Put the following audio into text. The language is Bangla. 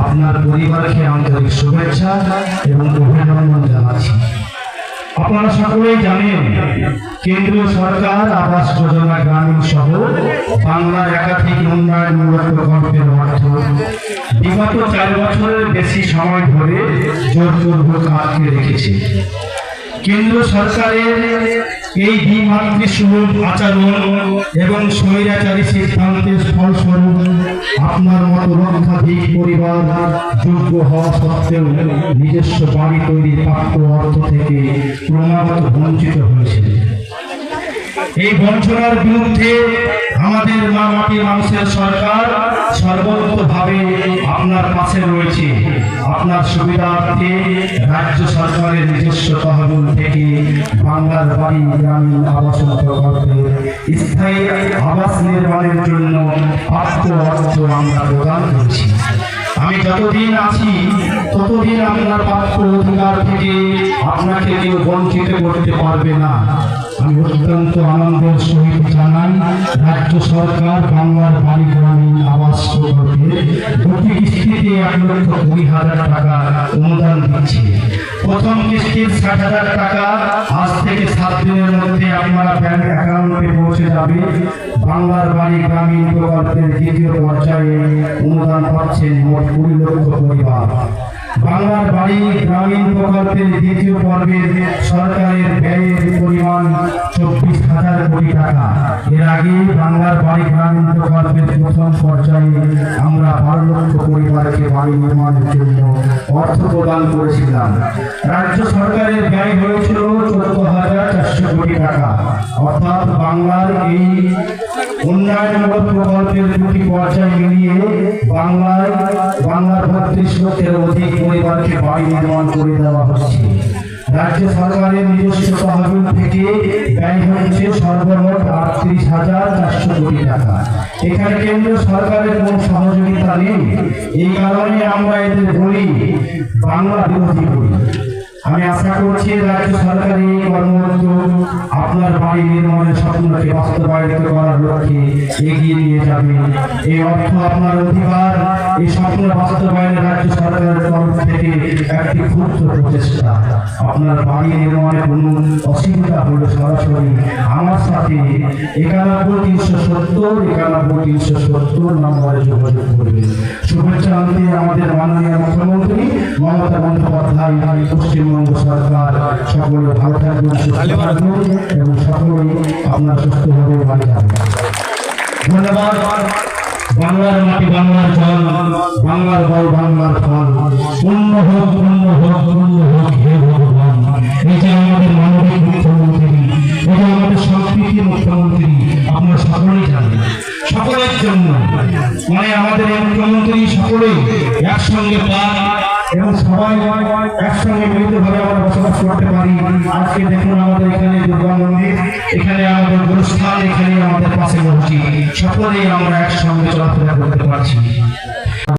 আপনার পরিবারকে আন্তরিক শুভেচ্ছা এবং অভিনন্দন জানাচ্ছি। আপনারা সকলেই জানেন, কেন্দ্রীয় সরকার আবাস যোজনা গ্রামীণ সহ বাংলার একাধিক উন্নয়নমূলক প্রকল্পের অর্থ বিগত 4 বছরের বেশি সময় ধরে জোরপূর্বক আটকে রেখেছে। কেন্দ্র সরকারের এই দ্বিমাতৃসুলভ আচরণ এবং স্বৈরাচারী সিদ্ধান্তের ফলস্বরূপ আপনার মতো লক্ষাধিক পরিবার যোগ্য হওয়া সত্ত্বেও নিজস্ব বাড়ি তৈরির প্রাপ্য অর্থ থেকে ক্রমাগত বঞ্চিত হয়েছে। এই বঞ্চনার বিরুদ্ধে আমাদের মা মাটি মানুষের সরকার সর্বতভাবে আপনার পাশে রয়েছে। আপনার সুবিধার্থে রাজ্য সরকারের নিজস্ব তহবিল থেকে বাংলার বাড়ি গ্রামীণ আবাসন প্রকল্পে স্থায়ী আবাস নির্মাণের জন্য প্রাপ্য অর্থ আমরা প্রদান করছি। আমি যতদিন আছি ততদিন আপনার প্রাপ্য অধিকার থেকে আপনাকে কেউ বঞ্চিত করতে পারবে না। আমি অত্যন্ত আনন্দের সহিত জানাই, রাজ্য সরকার বাংলার বাড়ি গ্রামীণ আবাস প্রকল্পে 2টি কিস্তিতে 1,20,000 টাকা অনুদান দিচ্ছে। প্রথম কিস্তির 60,000 টাকা আজ থেকে 7 দিনের মধ্যে আপনার ব্যাংক অ্যাকাউন্টে পৌঁছে যাবে। বাংলার বাড়ি গ্রামীণ প্রকল্পের দ্বিতীয় পর্যায়ে অনুদান পাচ্ছেন মোট 20 লক্ষ পরিবার। বাংলার বাড়ি গ্রামীণ প্রকল্পের দ্বিতীয় পর্বের সরকারের ব্যয়ের পরিমাণ 24,000 কোটি টাকা। এর আগে বাংলার বাড়ি গ্রামীণ প্রকল্পের প্রথম পর্যায়ে আমরা 12 লক্ষ পরিবারকে বাড়ি নির্মাণের জন্য অর্থ প্রদান করেছিলাম। রাজ্য সরকারের ব্যয় হয়েছিল 14,400 কোটি টাকা। অর্থাৎ বাংলার এই উন্নয়নমূলক প্রকল্পের 2টি পর্যায় মিলিয়ে বাংলার 32 লক্ষের অধিক পরিবারকে বাড়ি নির্মাণ করে দেওয়া হচ্ছে। রাজ্য সরকারের নিজস্ব তহবিল থেকে ব্যয় হচ্ছে সর্বমোট 38,400 কোটি টাকা। এখানে কেন্দ্রীয় সরকারের কোনো সহযোগিতা নেই। এই কারণে আমরা এদের বলি বাংলা বিরোধী বলি। আমি আশা করছি রাজ্য সরকার এই কর্মোদ্যোগ আপনার বাড়ি নির্মাণের স্বপ্নকে বাস্তবায়িত করার লক্ষ্যে এগিয়ে নিয়ে যাবে। এই অর্থ আপনার অধিকার। এই স্বপ্ন বাস্তবায়নে রাজ্য সরকারের তরফ থেকে একটি ক্ষুদ্র প্রচেষ্টা। আপনার বাড়ি নির্মাণে কোনো অসুবিধা হলে সরাসরি আমার সাথে 91,370 নম্বরে যোগাযোগ করবেন। শুভেচ্ছা আনতে আমাদের মাননীয় মুখ্যমন্ত্রী মমতা বন্দ্যোপাধ্যায়, পশ্চিমবঙ্গ সরকার। সকলে ভালো থাকবেন, সুস্থ থাকবেন এবং সকলেই আপনার সুস্থভাবে বাড়ি যাবেন। ধন্যবাদ। বাংলার মাটি, বাংলার জল, বাংলার বল, বাংলার ফল, পূর্ণ হোক, পূর্ণ হোক, পূর্ণ হোক হে ভগবান। এই যে আমাদের মানবিক মুখ্যমন্ত্রী, এই যে আমাদের সংস্কৃতির মুখ্যমন্ত্রী, আপনারা সকলেই জানেন। সকলের জন্য মানে আমাদের এই মুখ্যমন্ত্রী সকলেই একসঙ্গে পান এবং সবাই একসঙ্গে মিলিতভাবে আমরা বসবাস করতে পারি। আজকে দেখুন আমাদের এখানে দুর্গা মন্দির, এখানে আমাদের গুরুস্থান, এখানে আমাদের পাশে মসজিদ, সকলেই আমরা একসঙ্গে চলাফেরা